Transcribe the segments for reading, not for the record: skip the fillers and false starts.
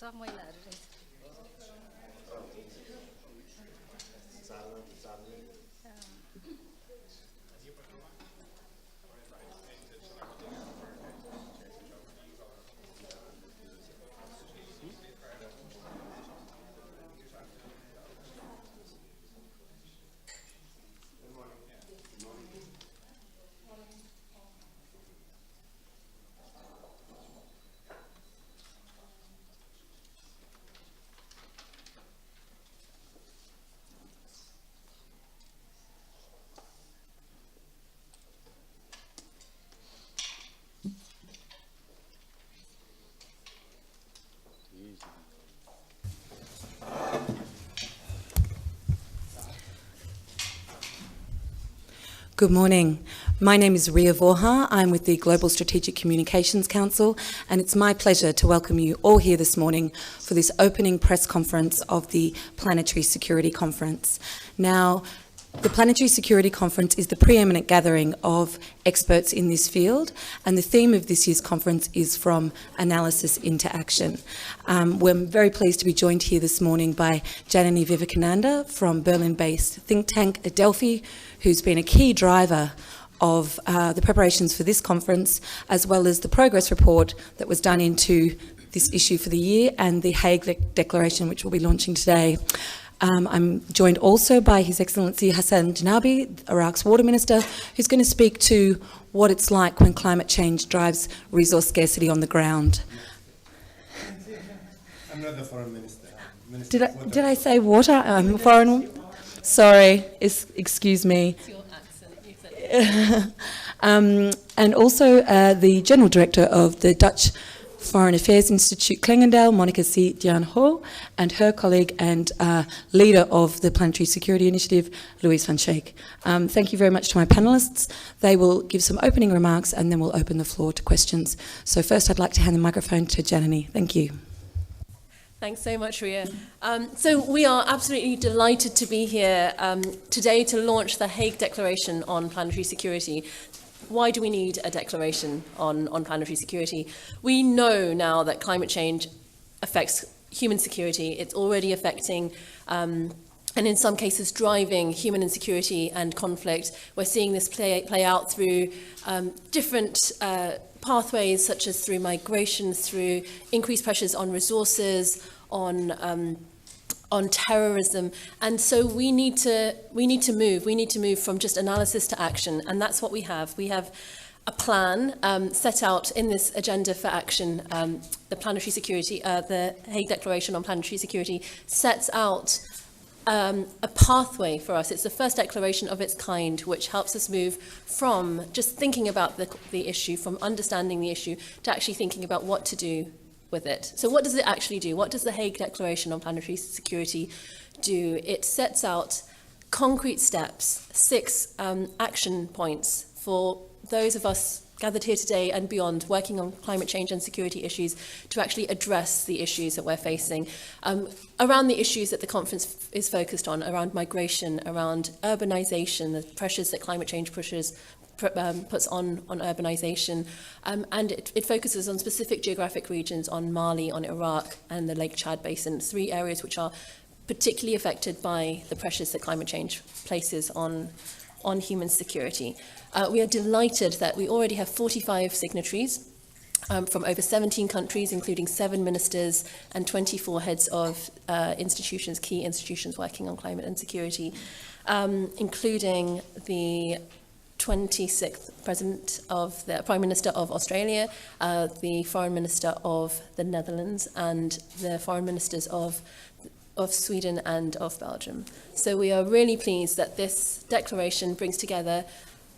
Só muy largo. Good morning. My name is Ria Voorhaar. I'm with the Global Strategic Communications Council, and it's my pleasure to welcome you all here this morning for this opening press conference of the Planetary Security Conference. Now, the Planetary Security Conference is the preeminent gathering of experts in this field, and the theme of this year's conference is From Analysis into Action. We're very pleased to be joined here this morning by Janani Vivekananda from Berlin-based think tank Adelphi, who's been a key driver of the preparations for this conference, as well as the progress report that was done into this issue for the year and the Hague Declaration, which we'll be launching today. I'm joined also by His Excellency Hassan, Janabi, Iraq's Water Minister, who's going to speak to what it's like when climate change drives resource scarcity on the ground. I'm not the foreign minister. Did I say water? I'm foreign. Sorry, excuse me. It's your accent. And also the General Director of the Dutch Foreign Affairs Institute, Clingendael, Monika Dhian, and her colleague and leader of the Planetary Security Initiative, Louise van Schaik. Thank you very much to my panellists. They will give some opening remarks and then we'll open the floor to questions. So first I'd like to hand the microphone to Janani. Thank you. Thanks so much, Ria. So we are absolutely delighted to be here today to launch the Hague Declaration on Planetary Security. Why do we need a declaration on planetary security? We know now that climate change affects human security. It's already affecting and in some cases driving human insecurity and conflict. We're seeing this play out through different pathways, such as through migration, through increased pressures on resources, on terrorism, and so we need to move from just analysis to action, and that's what we have. We have a plan set out in this agenda for action. The planetary security, the Hague Declaration on Planetary Security sets out a pathway for us. It's the first declaration of its kind, which helps us move from just thinking about the issue, from understanding the issue, to actually thinking about what to do with it. So what does it actually do? What does the Hague Declaration on Planetary Security do? It sets out concrete steps, 6 action points for those of us gathered here today and beyond, working on climate change and security issues, to actually address the issues that we're facing. Around the issues that the conference is focused on, around migration, around urbanization, the pressures that climate change puts on urbanization, and it focuses on specific geographic regions, on Mali, on Iraq, and the Lake Chad Basin, 3 areas which are particularly affected by the pressures that climate change places on human security. We are delighted that we already have 45 signatories from over 17 countries, including 7 ministers and 24 heads of institutions, key institutions working on climate and security, including the 26th President of the Prime Minister of Australia, the Foreign Minister of the Netherlands, and the Foreign Ministers of Sweden and of Belgium. So we are really pleased that this declaration brings together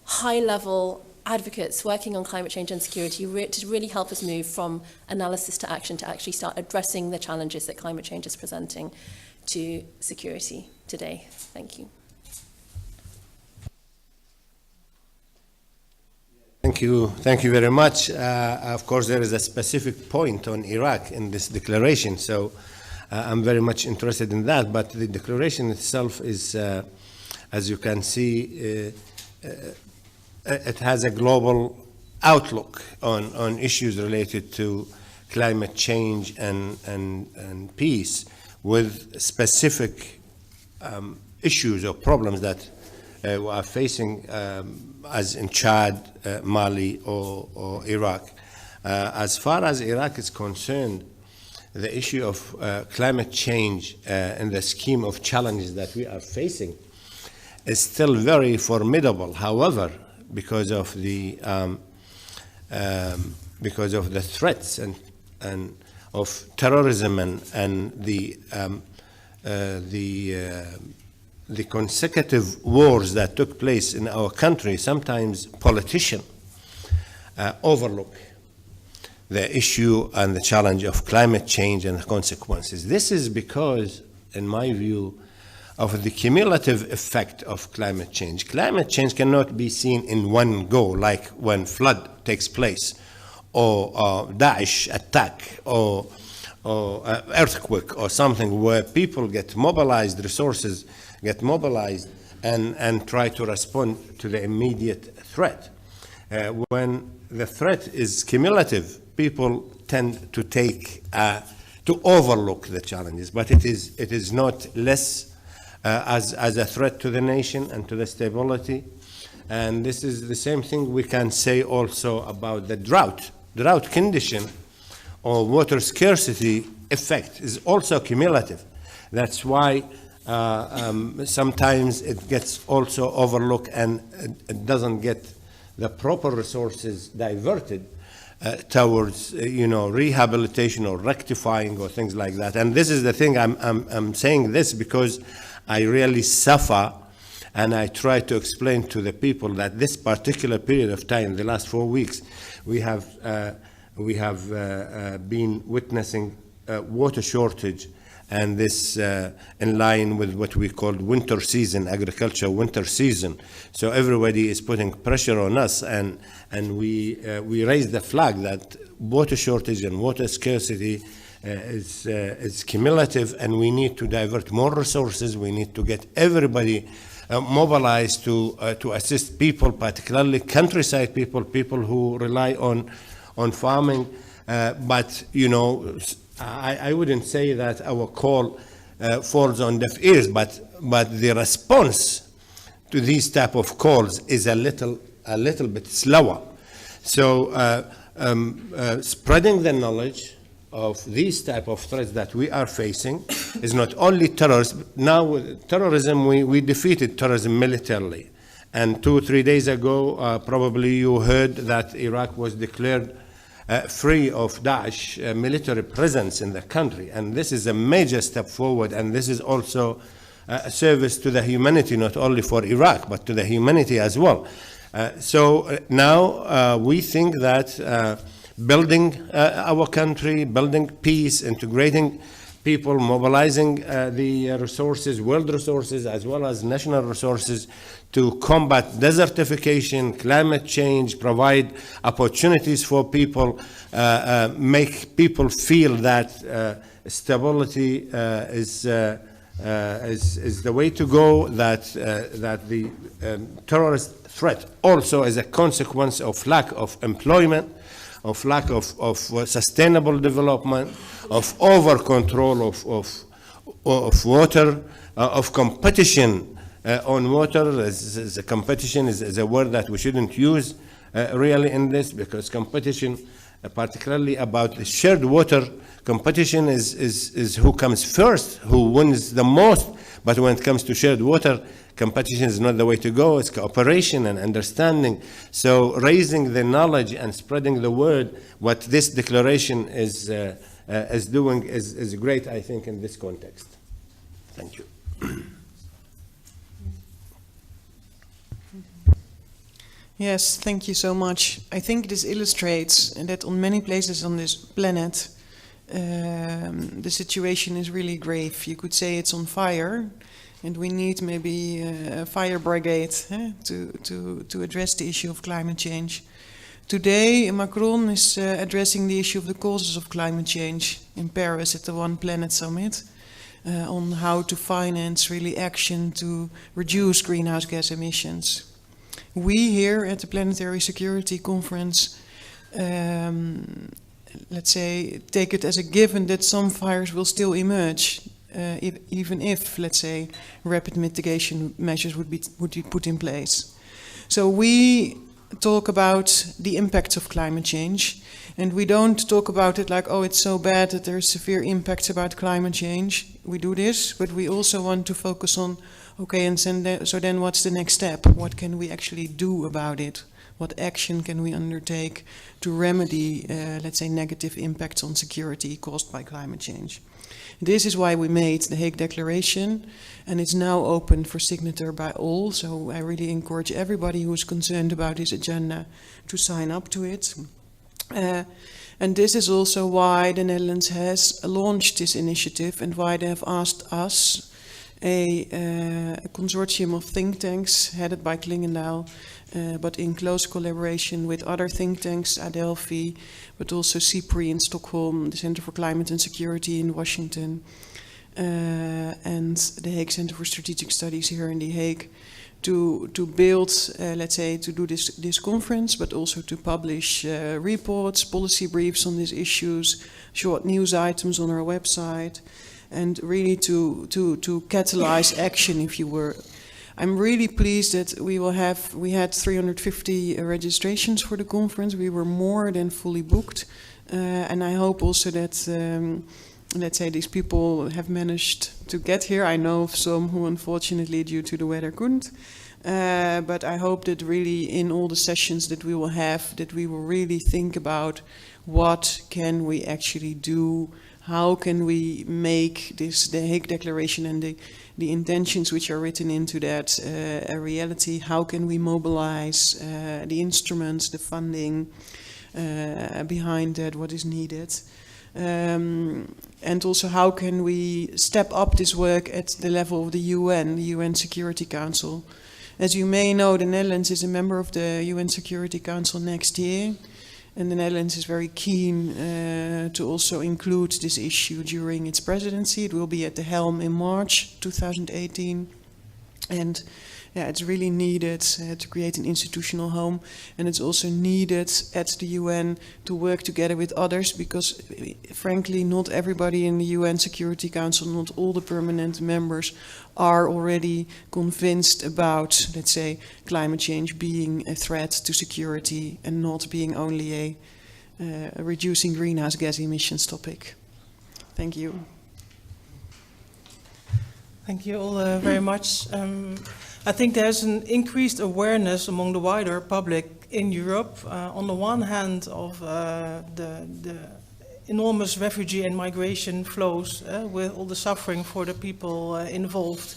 high-level advocates working on climate change and security to really help us move from analysis to action to actually start addressing the challenges that climate change is presenting to security today. Thank you. Thank you very much. Of course, there is a specific point on Iraq in this declaration, so I'm very much interested in that. But the declaration itself is, as you can see, it has a global outlook on issues related to climate change and peace, with specific issues or problems that we are facing as in Chad, Mali, or Iraq. As far as Iraq is concerned, the issue of climate change in the scheme of challenges that we are facing is still very formidable. However, because of the threats and of terrorism and the consecutive wars that took place in our country, sometimes politicians overlook the issue and the challenge of climate change and the consequences. This is because, in my view, of the cumulative effect of climate change. Climate change cannot be seen in one go, like when flood takes place, or Daesh attack, or earthquake, or something where people get mobilized, resources get mobilized, and try to respond to the immediate threat. When the threat is cumulative, people tend to to overlook the challenges, but it is not less as a threat to the nation and to the stability. And this is the same thing we can say also about the drought condition or water scarcity effect is also cumulative. That's why sometimes it gets also overlooked, and it doesn't get the proper resources diverted towards rehabilitation or rectifying or things like that. And this is the thing, I'm saying this because I really suffer, and I try to explain to the people that this particular period of time, the last 4 weeks, we have been witnessing water shortage, and this in line with what we call winter season, agriculture winter season. So everybody is putting pressure on us, and we raise the flag that water shortage and water scarcity is cumulative, and we need to divert more resources. We need to get everybody mobilized to assist people, particularly countryside people who rely on farming. But I wouldn't say that our call falls on deaf ears, but the response to these type of calls is a little bit slower. So spreading the knowledge of these type of threats that we are facing is not only terrorism. Now, with terrorism, we defeated terrorism militarily. And 2 or 3 days ago, probably you heard that Iraq was declared free of Daesh military presence in the country. And this is a major step forward, and this is also a service to the humanity, not only for Iraq, but to the humanity as well. So now we think that building our country, building peace, integrating people, mobilizing the resources, world resources, as well as national resources to combat desertification, climate change, provide opportunities for people, make people feel that stability is the way to go, that the terrorist threat also is a consequence of lack of employment, of lack of sustainable development, of over control of water, of competition on water. The competition is a word that we shouldn't use really in this, because competition, particularly about the shared water, competition is who comes first, who wins the most. But when it comes to shared water, competition is not the way to go. It's cooperation and understanding. So raising the knowledge and spreading the word, what this declaration is doing is great, I think, in this context. Thank you. Yes, thank you so much. I think this illustrates that on many places on this planet, the situation is really grave. You could say it's on fire, and we need maybe a fire brigade to address the issue of climate change. Today, Macron is addressing the issue of the causes of climate change in Paris at the One Planet Summit on how to finance really action to reduce greenhouse gas emissions. We here at the Planetary Security Conference, let's say, take it as a given that some fires will still emerge, even if, let's say, rapid mitigation measures would be put in place. So we talk about the impacts of climate change, and we don't talk about it like, oh, it's so bad that there's severe impacts about climate change. We do this, but we also want to focus on, okay, and so then what's the next step? What can we actually do about it? What action can we undertake to remedy, let's say, negative impacts on security caused by climate change? This is why we made the Hague Declaration, and it's now open for signature by all. So I really encourage everybody who is concerned about this agenda to sign up to it. And this is also why the Netherlands has launched this initiative and why they have asked us, a consortium of think tanks headed by Clingendael, but in close collaboration with other think tanks, adelphi, but also CIPRI in Stockholm, the Center for Climate and Security in Washington, and the Hague Center for Strategic Studies here in The Hague, to build, let's say, to do this conference, but also to publish reports, policy briefs on these issues, short news items on our website, and really to catalyze action, if you were. I'm really pleased that we had 350 registrations for the conference. We were more than fully booked, and I hope also that, let's say, these people have managed to get here. I know of some who unfortunately due to the weather couldn't, but I hope that really in all the sessions that we will have, that we will really think about what can we actually do. How can we make the Hague Declaration and the intentions which are written into that a reality? How can we mobilize the instruments, the funding behind that, what is needed? And also how can we step up this work at the level of the UN Security Council? As you may know, the Netherlands is a member of the UN Security Council next year. And the Netherlands is very keen to also include this issue during its presidency. It will be at the helm in March 2018. And yeah, it's really needed to create an institutional home. And it's also needed at the UN to work together with others, because frankly, not everybody in the UN Security Council, not all the permanent members are already convinced about, let's say, climate change being a threat to security and not being only a reducing greenhouse gas emissions topic. Thank you. Thank you all very much. I think there's an increased awareness among the wider public in Europe, on the one hand of the enormous refugee and migration flows, with all the suffering for the people involved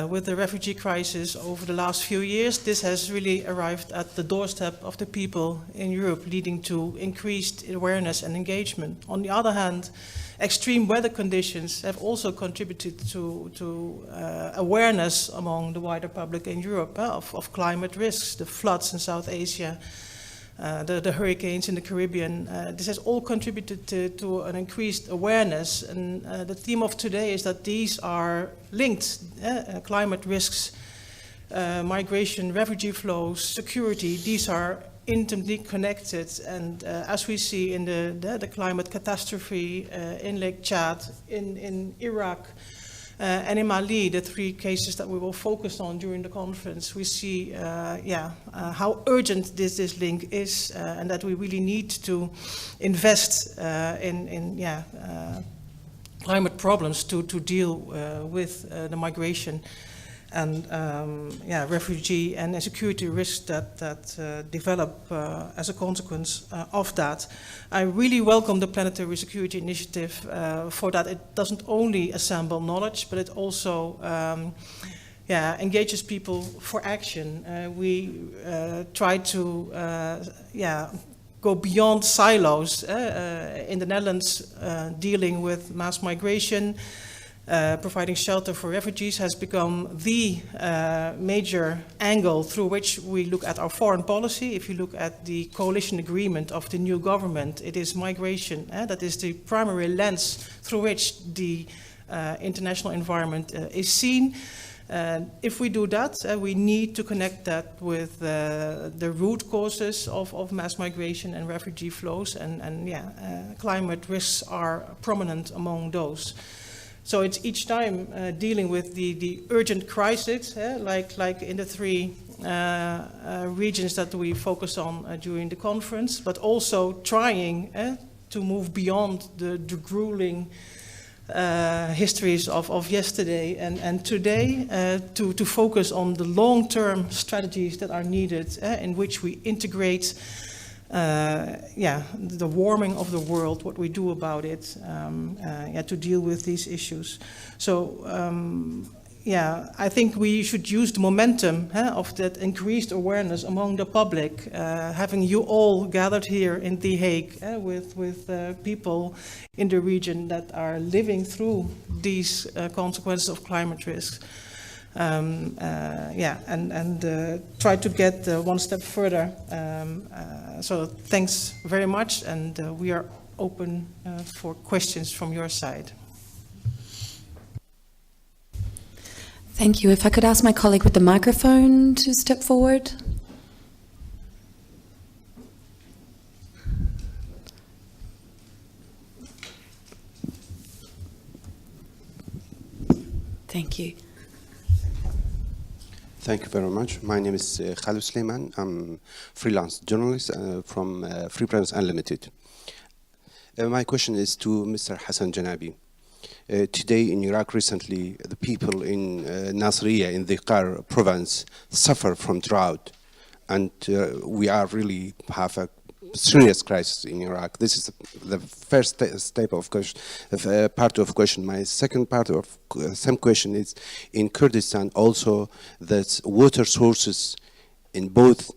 with the refugee crisis over the last few years. This has really arrived at the doorstep of the people in Europe, leading to increased awareness and engagement. On the other hand, extreme weather conditions have also contributed to awareness among the wider public in Europe of climate risks, the floods in South Asia, the hurricanes in the Caribbean. This has all contributed to an increased awareness, and the theme of today is that these are linked, climate risks, migration, refugee flows, security. These are intimately connected, and as we see in the climate catastrophe in Lake Chad, in Iraq, and in Mali, the three cases that we will focus on during the conference, we see how urgent this link is, and that we really need to invest in climate problems to deal with the migration and refugee and security risks that develop as a consequence of that. I really welcome the Planetary Security Initiative for that. It doesn't only assemble knowledge, but it also engages people for action. We try to go beyond silos. In the Netherlands, dealing with mass migration, providing shelter for refugees has become the major angle through which we look at our foreign policy. If you look at the coalition agreement of the new government, it is migration. That is the primary lens through which the international environment is seen. If we do that, we need to connect that with the root causes of mass migration and refugee flows, and climate risks are prominent among those. So it's each time dealing with the urgent crisis, like in the three regions that we focus on during the conference, but also trying to move beyond the grueling histories of yesterday and today, to focus on the long-term strategies that are needed, in which we integrate the warming of the world, what we do about it, to deal with these issues. So I think we should use the momentum of that increased awareness among the public, having you all gathered here in The Hague with people in the region that are living through these consequences of climate risks. And try to get one step further. So thanks very much, and we are open for questions from your side. Thank you. If I could ask my colleague with the microphone to step forward. Thank you. Thank you very much. My name is Khalid Suleiman. I'm freelance journalist from Free Press Unlimited. My question is to Mr. Hassan Janabi. Today in Iraq recently, the people in Nasiriyah in the Qar province suffer from drought, and we are really have a serious crisis in Iraq. This is the first step of question, part of question. My second part of same question is in Kurdistan also that water sources in both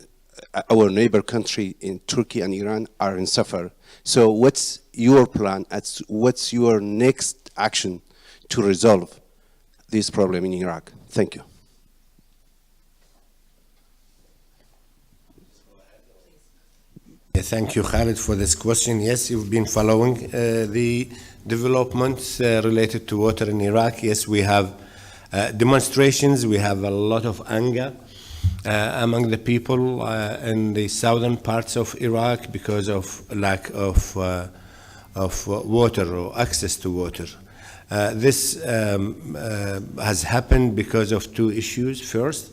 our neighbor country in Turkey and Iran are in suffer. So what's your plan? What's your next action to resolve this problem in Iraq? Thank you. Thank you, Khalid, for this question. Yes, you've been following the developments related to water in Iraq. Yes, we have demonstrations. We have a lot of anger among the people in the southern parts of Iraq because of lack of water or access to water. This has happened because of two issues. First,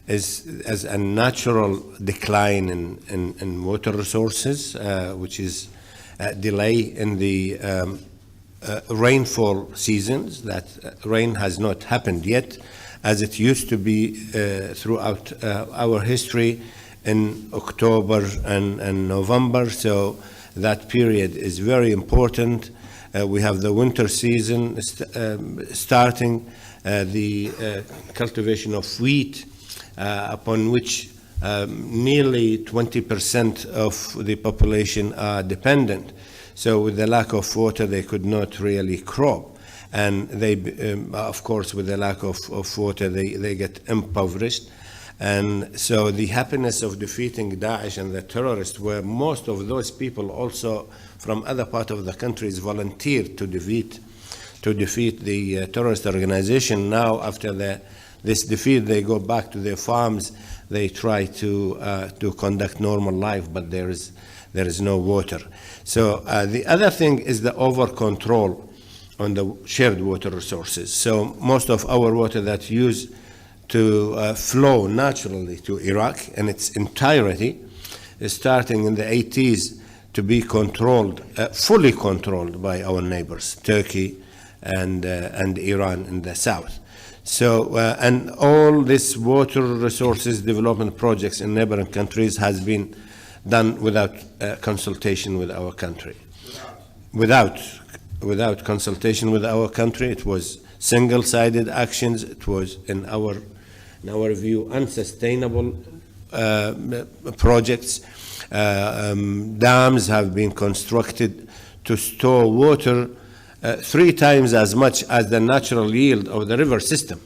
is as a natural decline in water resources, which is a delay in the rainfall seasons. That rain has not happened yet, as it used to be throughout our history in October and November. So that period is very important. We have the winter season starting, the cultivation of wheat, upon which nearly 20% of the population are dependent. So with the lack of water, they could not really crop. And they, of course, with the lack of water, they get impoverished. And so the happiness of defeating Daesh and the terrorists, where most of those people also from other part of the countries volunteered to defeat the terrorist organization. Now, after this defeat, they go back to their farms. They try to conduct normal life, but there is no water. So the other thing is the over control on the shared water resources. So most of our water that used to flow naturally to Iraq in its entirety is starting in the 80s to be controlled, fully controlled by our neighbors, Turkey and Iran in the south. So, and all this water resources development projects in neighboring countries has been done without consultation with our country. Without consultation with our country, it was single-sided actions. It was in our in our view, unsustainable projects. Dams have been constructed to store water 3 times as much as the natural yield of the river system.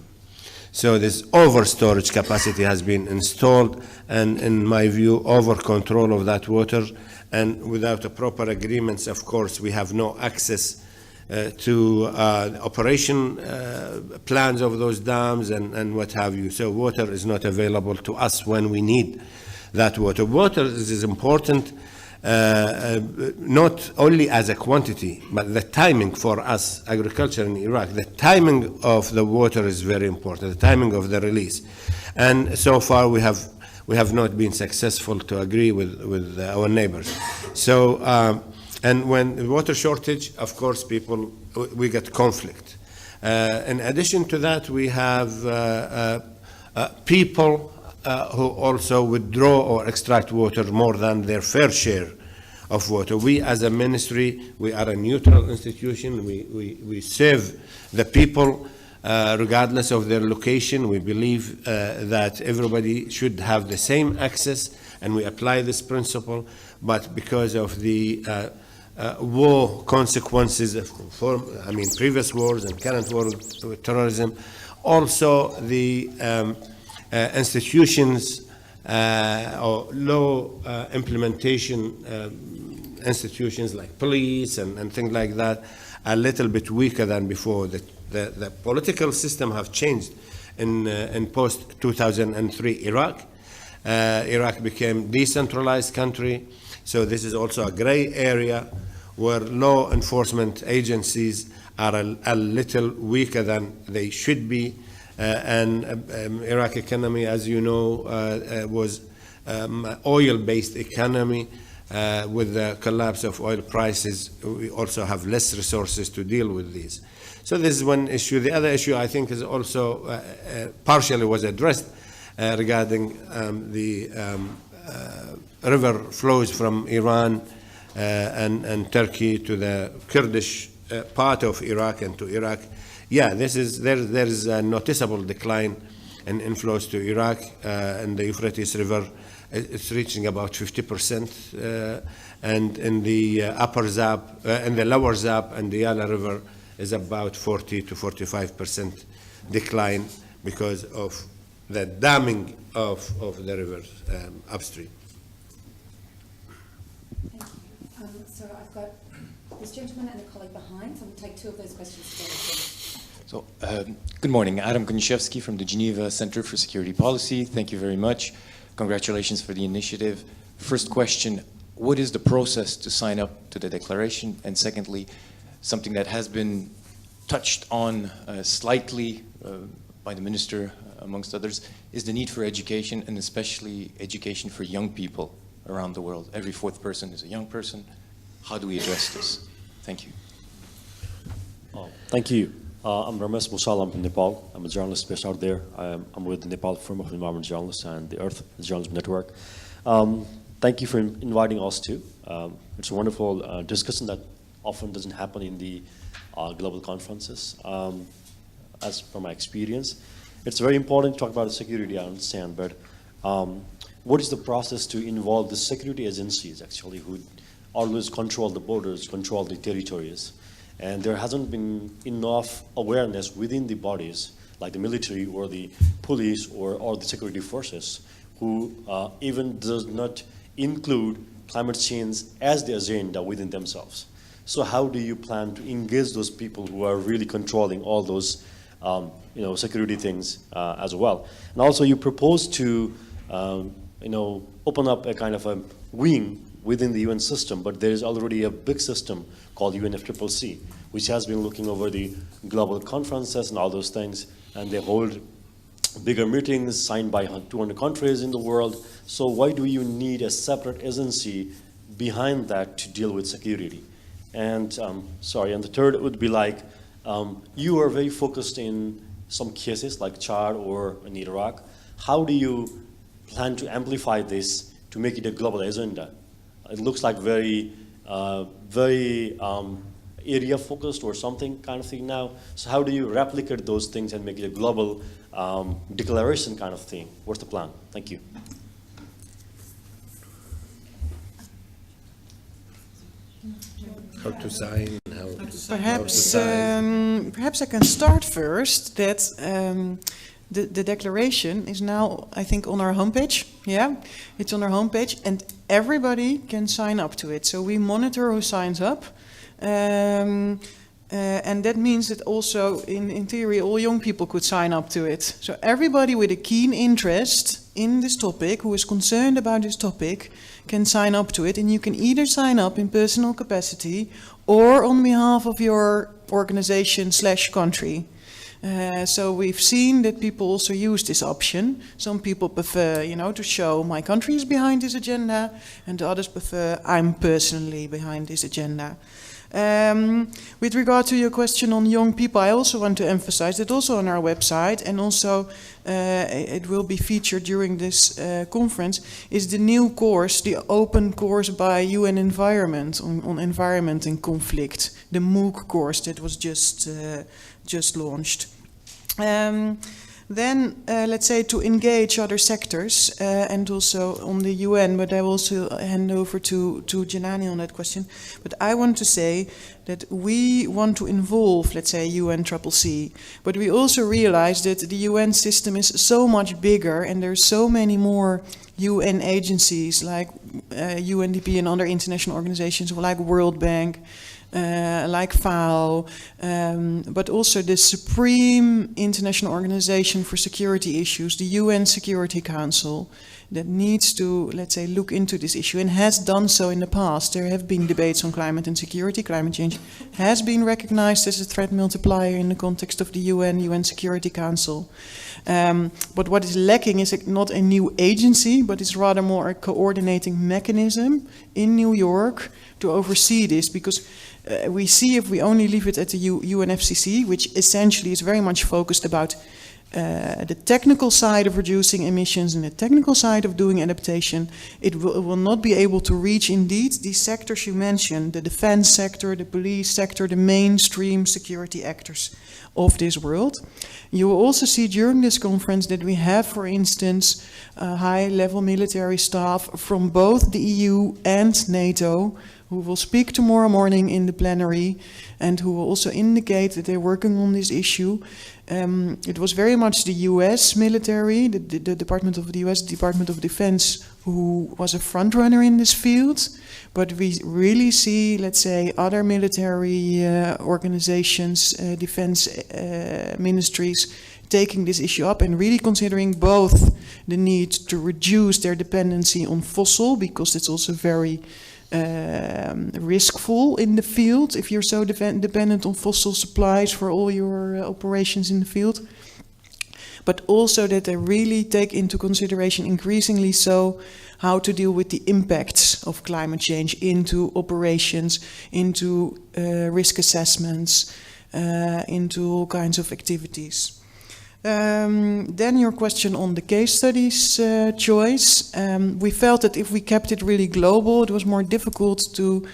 So this over storage capacity has been installed, and in my view, over control of that water, and without a proper agreements, of course, we have no access to operation plans of those dams and what have you. So water is not available to us when we need that water. Water is important not only as a quantity, but the timing for us, agriculture in Iraq. The timing of the water is very important, the timing of the release. And so far we have not been successful to agree with our neighbors. So, and when water shortage, of course, we get conflict. In addition to that, we have people who also withdraw or extract water more than their fair share of water. We, as a ministry, we are a neutral institution. We serve the people regardless of their location. We believe that everybody should have the same access, and we apply this principle. But because of the war consequences of previous wars and current war with terrorism, also the institutions or low implementation institutions like police and things like that are a little bit weaker than before. The political system have changed in post-2003 Iraq. Iraq became decentralized country, so this is also a gray area where law enforcement agencies are a little weaker than they should be. And Iraq economy, as you know, was oil-based economy. With the collapse of oil prices, we also have less resources to deal with these. So this is one issue. The other issue, I think, is also partially was addressed regarding the river flows from Iran and Turkey to the Kurdish part of Iraq and to Iraq. Yeah, there is a noticeable decline in inflows to Iraq, and the Euphrates River it's reaching about 50%, and in the upper Zab, in the lower Zab and the Yala River is about 40 to 45% decline because of the damming of the rivers upstream. Thank you. So I've got this gentleman and a colleague behind, so we'll take 2 of those questions together. So, good morning. Adam Konishevsky from the Geneva Center for Security Policy. Thank you very much. Congratulations for the initiative. First question, what is the process to sign up to the declaration? And secondly, something that has been touched on slightly by the minister, amongst others, is the need for education, and especially education for young people around the world. Every 4th person is a young person. How do we address this? Thank you. Thank you. I'm Ramesh Musal. I'm from Nepal. I'm a journalist based out there. I'm with the Nepal Firm of Environment Journalists and the Earth Journalism Network. Thank you for inviting us too. It's a wonderful discussion that often doesn't happen in the global conferences. As per my experience, it's very important to talk about the security, I understand, but what is the process to involve the security agencies actually who always control the borders, control the territories? And there hasn't been enough awareness within the bodies, like the military or the police or the security forces, who even does not include climate change as the agenda within themselves. So how do you plan to engage those people who are really controlling all those security things as well? And also you propose to open up a kind of a wing within the UN system, but there is already a big system called UNFCCC, which has been looking over the global conferences and all those things, and they hold bigger meetings signed by 200 countries in the world. So why do you need a separate agency behind that to deal with security? And and the third would be like, you are very focused in some cases like Chad or in Iraq. How do you plan to amplify this to make it a global agenda? It looks like very area focused or something kind of thing now. So how do you replicate those things and make it a global declaration kind of thing. What's the plan? Thank you. How to sign? Perhaps I can start first. That the declaration is now, I think, on our homepage. Yeah, it's on our homepage, and everybody can sign up to it. So we monitor who signs up. And that means that also, in theory, all young people could sign up to it. So everybody with a keen interest in this topic, who is concerned about this topic, can sign up to it. And you can either sign up in personal capacity or on behalf of your organization/country. So we've seen that people also use this option. Some people prefer, to show my country is behind this agenda, and others prefer I'm personally behind this agenda. With regard to your question on young people, I also want to emphasize that also on our website, and also it will be featured during this conference, is the new course, the open course by UN Environment on environment and conflict, the MOOC course that was just launched. Then, let's say, to engage other sectors and also on the UN, but I will also hand over to Janani on that question. But I want to say that we want to involve, let's say, UNCCC, but we also realize that the UN system is so much bigger, and there's so many more UN agencies like UNDP and other international organizations like World Bank, like FAO, but also the Supreme International Organization for Security Issues, the UN Security Council, that needs to, let's say, look into this issue and has done so in the past. There have been debates on climate and security. Climate change has been recognized as a threat multiplier in the context of the UN Security Council. But what is lacking is not a new agency, but it's rather more a coordinating mechanism in New York to oversee this, because we see if we only leave it at the UNFCCC, which essentially is very much focused about the technical side of reducing emissions and the technical side of doing adaptation, it will not be able to reach indeed these sectors you mentioned, the defense sector, the police sector, the mainstream security actors of this world. You will also see during this conference that we have, for instance, high-level military staff from both the EU and NATO who will speak tomorrow morning in the plenary and who will also indicate that they're working on this issue. It was very much the US military, the Department of the US Department of Defense, who was a front runner in this field, but we really see, let's say, other military organizations, defense ministries taking this issue up and really considering both the need to reduce their dependency on fossil, because it's also very riskful in the field if you're so dependent on fossil supplies for all your operations in the field, but also that they really take into consideration increasingly so how to deal with the impacts of climate change into operations, into risk assessments, into all kinds of activities. Then your question on the case studies choice. We felt that if we kept it really global, it was more difficult to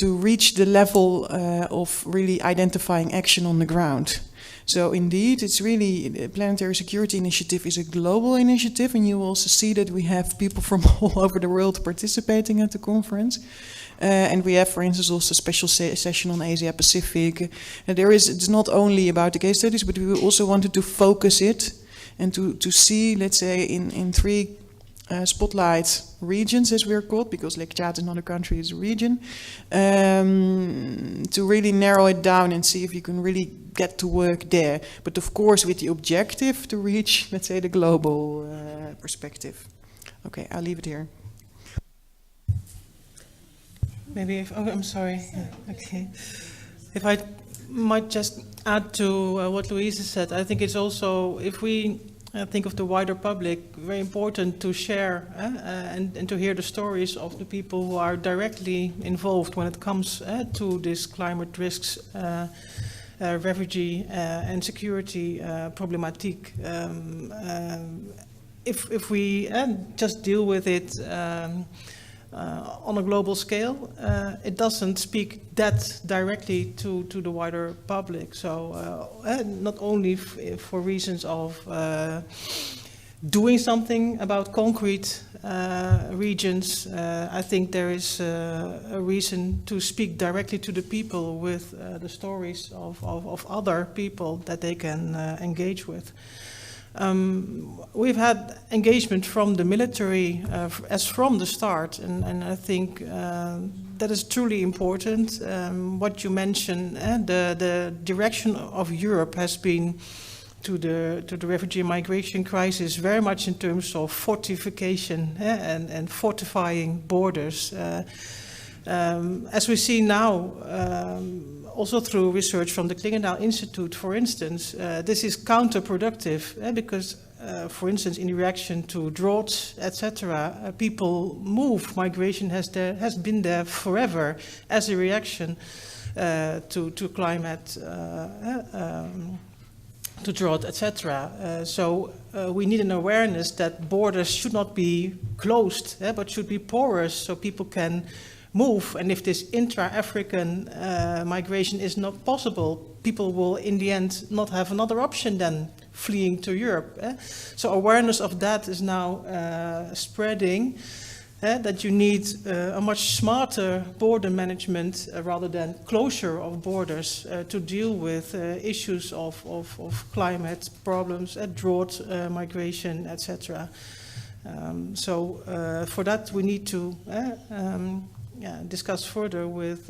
reach the level of really identifying action on the ground. So indeed, it's really, the Planetary Security Initiative is a global initiative, and you will also see that we have people from all over the world participating at the conference. And we have, for instance, also a special session on Asia Pacific. And it's not only about the case studies, but we also wanted to focus it and to see, let's say, in three spotlight regions, as we're called, because Lake Chad is not a country, it's a region, to really narrow it down and see if you can really get to work there. But of course, with the objective to reach, let's say, the global perspective. Okay, I'll leave it here. Maybe if, oh, I'm sorry. Okay. If I might just add to what Louise said, I think it's also, if we think of the wider public, very important to share and to hear the stories of the people who are directly involved when it comes to this climate risks, refugee and security problematic. If we just deal with it on a global scale, it doesn't speak that directly to the wider public. So not only for reasons of doing something about concrete regions, I think there is a reason to speak directly to the people with the stories of other people that they can engage with. We've had engagement from the military as from the start, and I think that is truly important. What you mentioned, the direction of Europe has been to the refugee migration crisis very much in terms of fortification and fortifying borders. As we see now, also through research from the Clingendael Institute, for instance, this is counterproductive because, for instance, in reaction to droughts, etc., people move. Migration has been there forever as a reaction to climate, to drought, etc. So we need an awareness that borders should not be closed, but should be porous, so people can move. And if this intra-African migration is not possible, people will in the end not have another option than fleeing to Europe. So awareness of that is now spreading, that you need a much smarter border management rather than closure of borders to deal with issues of climate problems, drought, migration, etc. So for that we need to discuss further with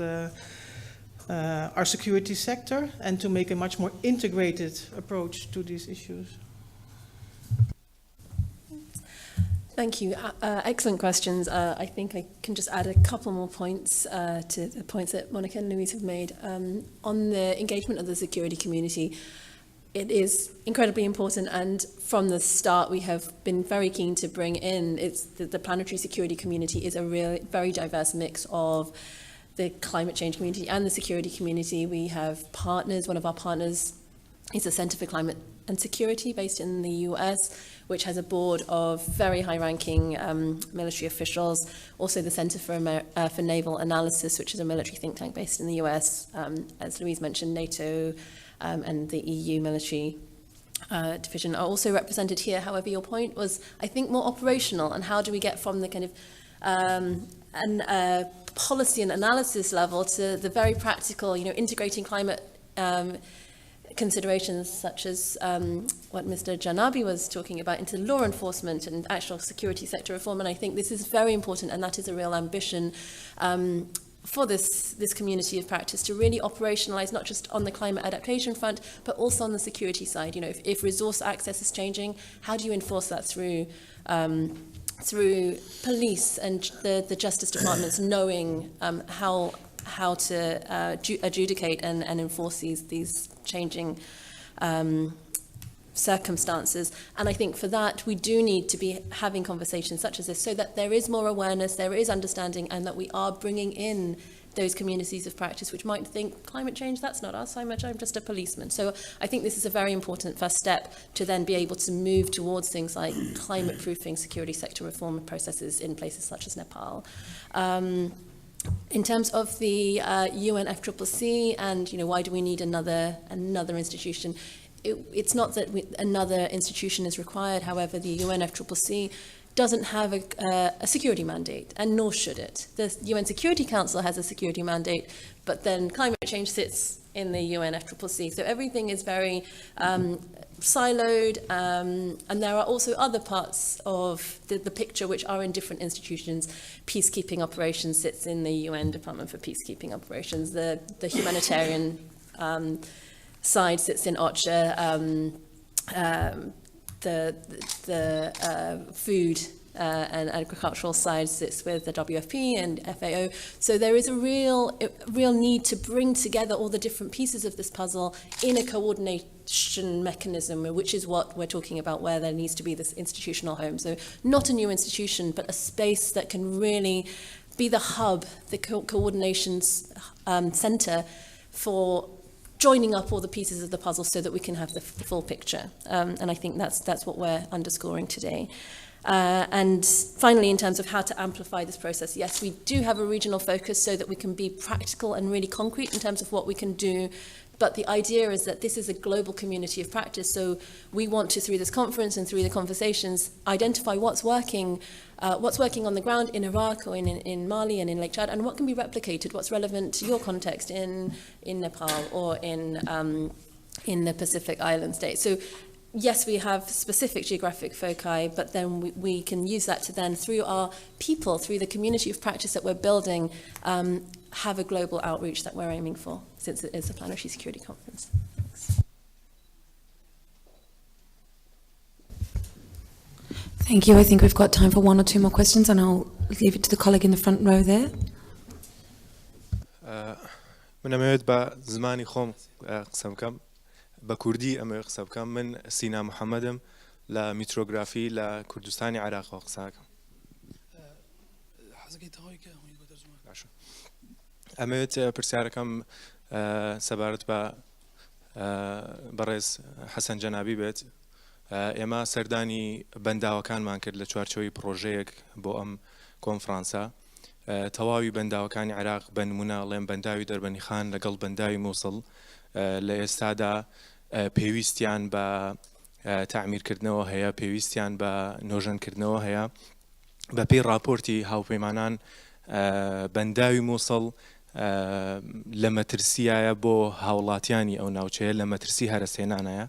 our security sector and to make a much more integrated approach to these issues. Thank you. Excellent questions. I think I can just add a couple more points to the points that Monika and Louise have made. On the engagement of the security community, it is incredibly important, and from the start we have been very keen to bring in, the planetary security community is a very diverse mix of the climate change community and the security community. We have partners. One of our partners is the Center for Climate and Security based in the US, which has a board of very high-ranking military officials. Also the Center for Naval Analysis, which is a military think tank based in the US. As Louise mentioned, NATO and the EU military division are also represented here. However, your point was, I think, more operational, and how do we get from the kind of policy and analysis level to the very practical, integrating climate considerations such as what Mr. Janabi was talking about into law enforcement and actual security sector reform. And I think this is very important, and that is a real ambition for this community of practice to really operationalize, not just on the climate adaptation front, but also on the security side. If resource access is changing, how do you enforce that through police and the justice departments knowing how to adjudicate and enforce these changing circumstances. And I think for that we do need to be having conversations such as this, so that there is more awareness, there is understanding, and that we are bringing in those communities of practice which might think climate change, that's not us, I'm just a policeman. So I think this is a very important first step to then be able to move towards things like climate proofing, security sector reform processes in places such as Nepal. In terms of the UNFCCC and why do we need another institution, it's not that another institution is required. However, the UNFCCC doesn't have a security mandate, and nor should it. The UN Security Council has a security mandate, but then climate change sits in the UNFCCC. So everything is very siloed, and there are also other parts of the picture which are in different institutions. Peacekeeping operations sits in the UN Department for Peacekeeping Operations. The humanitarian side sits in OCHA. The food and agricultural side sits with the WFP and FAO. So there is a real need to bring together all the different pieces of this puzzle in a coordination mechanism, which is what we're talking about, where there needs to be this institutional home. So not a new institution, but a space that can really be the hub, the coordination center for joining up all the pieces of the puzzle so that we can have the full picture. And I think that's what we're underscoring today. And finally, in terms of how to amplify this process, yes, we do have a regional focus so that we can be practical and really concrete in terms of what we can do. But the idea is that this is a global community of practice. So we want to, through this conference and through the conversations, identify what's working on the ground in Iraq or in Mali and in Lake Chad, and what can be replicated, what's relevant to your context in Nepal or in the Pacific Island states. So yes, we have specific geographic foci, but then we can use that to then, through our people, through the community of practice that we're building, have a global outreach that we're aiming for, since it is a planetary security conference. Thanks. Thank you. I think we've got time for one or two more questions, and I'll leave it to the colleague in the front row there. من أميد بزماني خوم قسم كم بكردي أمي قسم كم من سينا محمدم لا متروغرافي لا كردستاني عراق وقساك أميت برسيارة كم سبارت با برز حسن جنابي بيت ئێمە سەردانی بەنداوەکانمان کرد لە چوارچەوەی پرۆژەیەک بۆ ئەم کۆنفرانسە تەواوی بەنداوەکانی عێراق بە نمونە ئەڵێم بەنداوی دەربەنیخان لەگەڵ بەنداوی مووسڵ لە ئێستادا پێویستیان بە تعمیرکردنەوە هەیە پێویستیان بە نۆژەنکردنەوە هەیە بە پێی راپۆرتی هاوپەیمانان بەنداوی مووسڵ لە مەترسیایە بۆ هاوڵاتیانی ئەو ناوچەیە لە مەترسی هەرەسێنانایە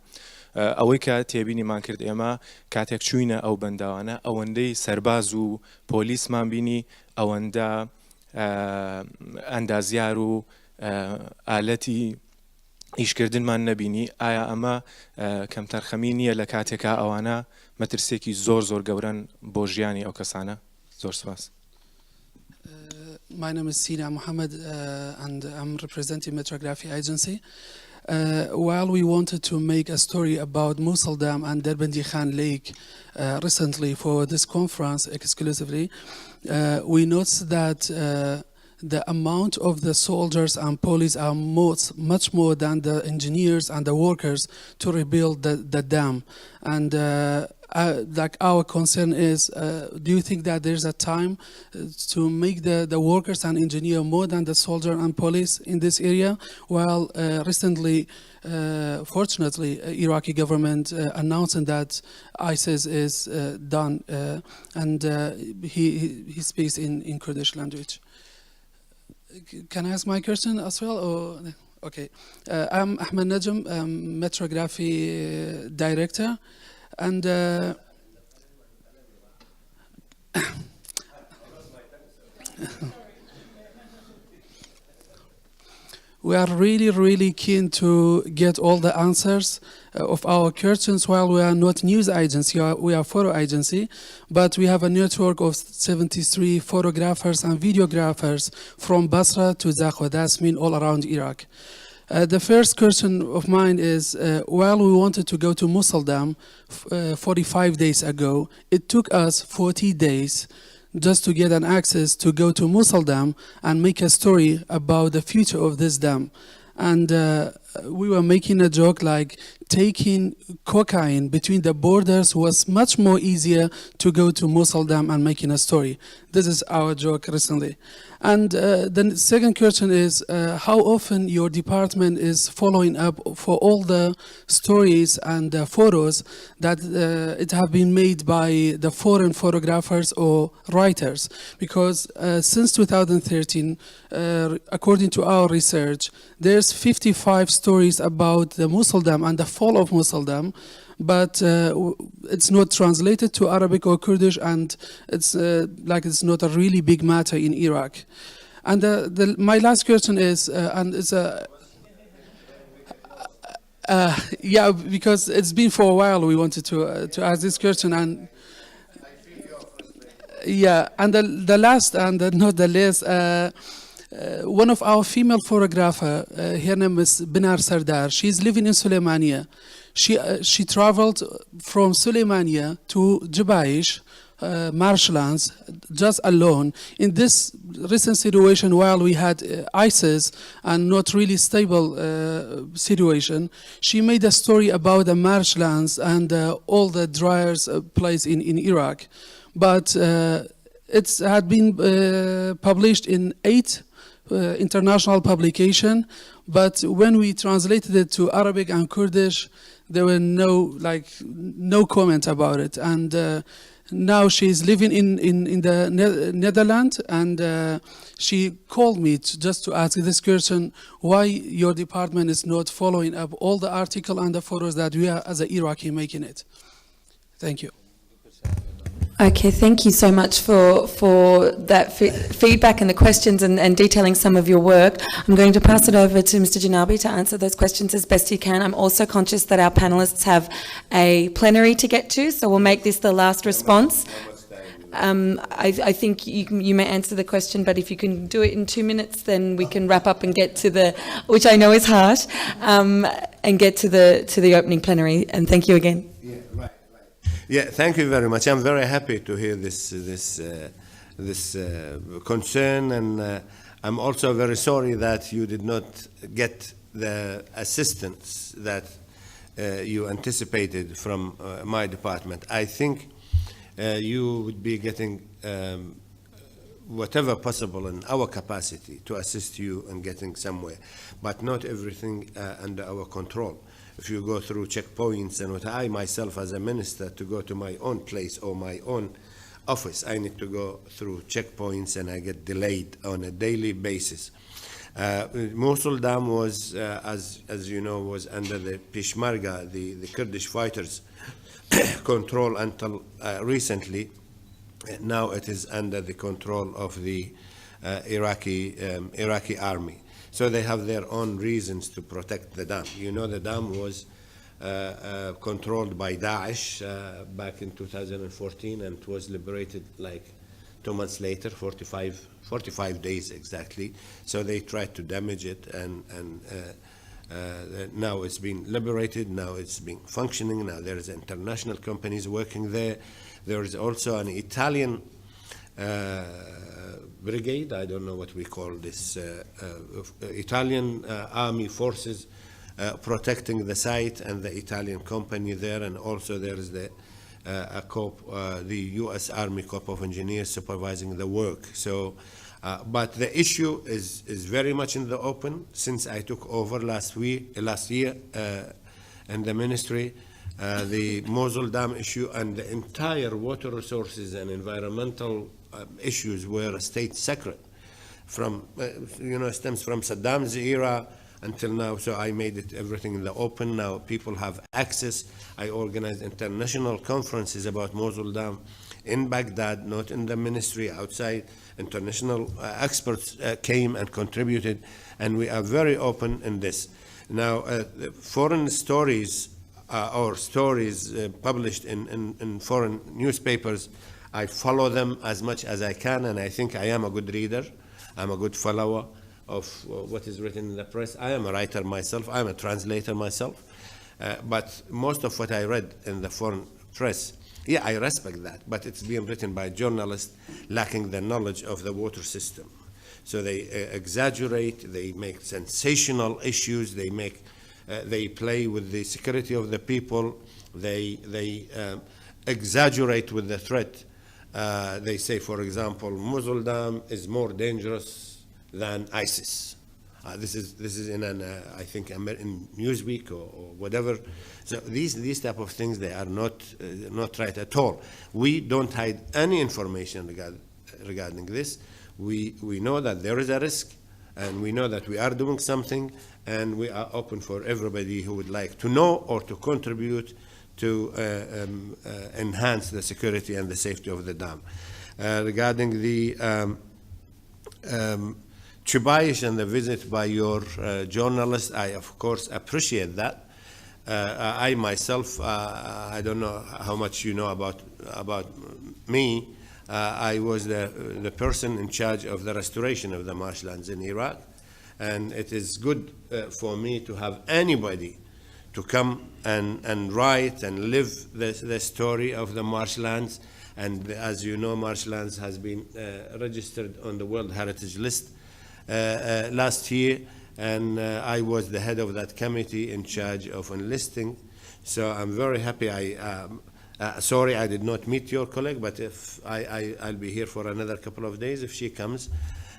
ئەوەی کە تێبینیمان کرد ئێمە کاتێک چوینە ئەو بەنداوانە ئەوەندەی سەرباز و پۆلیسمان بینی ئەوەندە ئەندازیار و ئالەتی ئیشکردنمان نەبینی ئایا ئەمە کەم تەرخەمی نییە لە کاتێکا ئەوانە مەترسێکی زۆر زۆر گەورەن بۆ ژیانی ئەو کەسانە زۆر سپاس. My name is Sina Mohammed and I'm representing Metrographi agency. While we wanted to make a story about Mosul Dam and Dhian Lake recently for this conference exclusively, we noticed that the amount of the soldiers and police are much more than the engineers and the workers to rebuild the dam. And like our concern is, do you think that there's a time to make the workers and engineer more than the soldier and police in this area? Well, recently, fortunately, Iraqi government announcing that ISIS is done, and he speaks in Kurdish language. Can I ask my question as well? Or? Okay. I'm Ahmed Najm, Metrographi director. And we are really keen to get all the answers of our questions. While we are not news agency, we are photo agency, but we have a network of 73 photographers and videographers from Basra to Zakhwa. That's mean all around Iraq. The first question of mine is, while we wanted to go to Mosul Dam 45 days ago, it took us 40 days just to get an access to go to Mosul Dam and make a story about the future of this dam. And we were making a joke like taking cocaine between the borders was much more easier to go to Mosul Dam and making a story. This is our joke recently. And the second question is how often your department is following up for all the stories and photos that it have been made by the foreign photographers or writers. Because since 2013, according to our research, there's 55 stories about the Mosul Dam and the fall of Mosul Dam, but it's not translated to Arabic or Kurdish, and it's it's not a really big matter in Iraq. And my last question is, and it's a yeah, because it's been for a while we wanted to ask this question, and yeah, and the last and not the least. One of our female photographer, her name is Binar Sardar. She's living in Suleymania. She traveled from Suleymania to Jabaish, marshlands, just alone. In this recent situation while we had ISIS and not really stable situation, she made a story about the marshlands and all the dryers place in Iraq. But it had been published in 8 international publication, but when we translated it to Arabic and Kurdish, there were no comment about it. And now she's living in the Netherlands, and she called me just to ask this question why your department is not following up all the article and the photos that we are as an Iraqi making it. Thank you. Okay, thank you so much for that feedback and the questions and detailing some of your work. I'm going to pass it over to Mr. Janabi to answer those questions as best he can. I'm also conscious that our panellists have a plenary to get to, so we'll make this the last response. I think you may answer the question, but if you can do it in 2 minutes, then we can wrap up and get to the, which I know is harsh, and get to the opening plenary. And thank you again. Yeah, right. Yeah, thank you very much. I'm very happy to hear this concern, and I'm also very sorry that you did not get the assistance that you anticipated from my department. I think you would be getting whatever possible in our capacity to assist you in getting somewhere, but not everything under our control. If you go through checkpoints, and what I myself as a minister to go to my own place or my own office, I need to go through checkpoints and I get delayed on a daily basis. Mosul Dam was, as you know, was under the Peshmerga, the Kurdish fighters' control until recently. Now it is under the control of the Iraqi army. So they have their own reasons to protect the dam. You know, the dam was controlled by Daesh back in 2014, and it was liberated like 2 months later, 45 days exactly. So they tried to damage it, and now it's been liberated. Now it's been functioning. Now there is international companies working there. There is also an Italian brigade, I don't know what we call this, Italian army forces protecting the site, and the Italian company there, and also there is the U.S. Army Corps of Engineers supervising the work. So, but the issue is very much in the open since I took over last year in the ministry. The Mosul Dam issue and the entire water resources and environmental issues were a state secret from, stems from Saddam's era until now. So I made it everything in the open. Now people have access. I organized international conferences about Mosul Dam in Baghdad, not in the ministry, outside. International experts came and contributed, and we are very open in this. Now, foreign stories or stories published in foreign newspapers, I follow them as much as I can, and I think I am a good reader. I'm a good follower of what is written in the press. I am a writer myself. I'm a translator myself. But most of what I read in the foreign press, yeah, I respect that, but it's being written by journalists lacking the knowledge of the water system. So they exaggerate, they make sensational issues, they play with the security of the people, they exaggerate with the threat. They say, for example, Mosul Dam is more dangerous than ISIS. This is in an I think in Newsweek or whatever. So these type of things, they are not right at all. We don't hide any information regarding this. We know that there is a risk, and we know that we are doing something, and we are open for everybody who would like to know or to contribute to enhance the security and the safety of the dam. Regarding the Chubaish and the visit by your journalist, I of course appreciate that. I myself, I don't know how much you know about me. I was the person in charge of the restoration of the marshlands in Iraq, and it is good for me to have anybody to come and write and live the story of the marshlands And as you know, marshlands has been registered on the World Heritage List last year, and I was the head of that committee in charge of enlisting. So I'm very happy. Sorry I did not meet your colleague, but if I'll be here for another couple of days if she comes.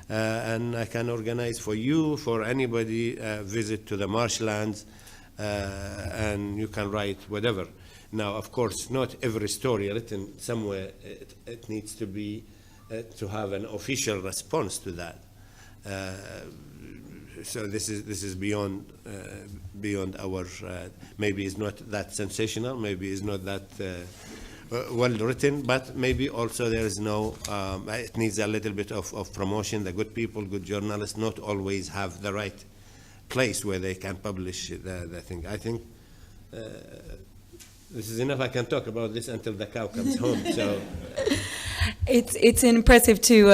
And I can organize for you, for anybody, visit to the marshlands, and you can write whatever. Now, of course, not every story written somewhere, it needs to be, to have an official response to that. So this is beyond our, maybe it's not that sensational, maybe it's not that well written, but maybe also there is no, it needs a little bit of promotion. The good people, good journalists, not always have the right place where they can publish the thing. I think this is enough. I can talk about this until the cow comes home. So it's impressive to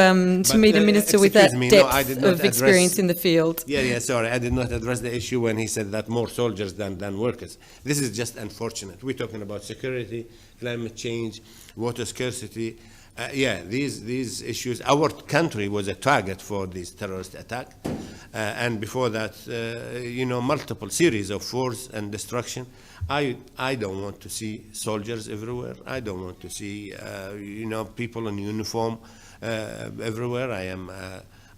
meet a minister with that depth of experience in the field. Yeah, sorry, I did not address the issue when he said that more soldiers than workers. This is just unfortunate. We're talking about security, climate change, water scarcity. These issues. Our country was a target for this terrorist attack, and before that, multiple series of wars and destruction. I don't want to see soldiers everywhere. I don't want to see people in uniform everywhere.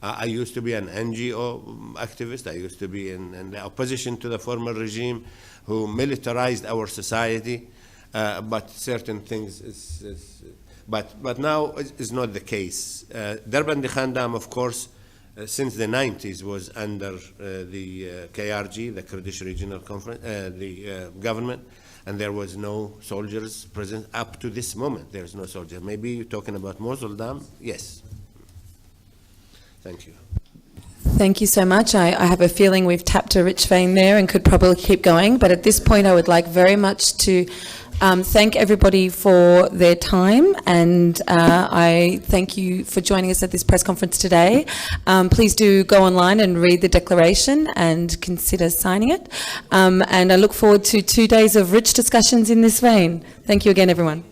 I used to be an NGO activist. I used to be in the opposition to the former regime, who militarized our society. But certain things but now is not the case. Dhian Dam, of course, since the 90s was under the KRG, the Kurdish Regional Conference, the government, and there was no soldiers present up to this moment. There is no soldier. Maybe you're talking about Mosul Dam? Yes. Thank you. Thank you so much. I have a feeling we've tapped a rich vein there and could probably keep going, but at this point I would like very much to thank everybody for their time, and I thank you for joining us at this press conference today. Please do go online and read the declaration and consider signing it. And I look forward to 2 days of rich discussions in this vein. Thank you again, everyone.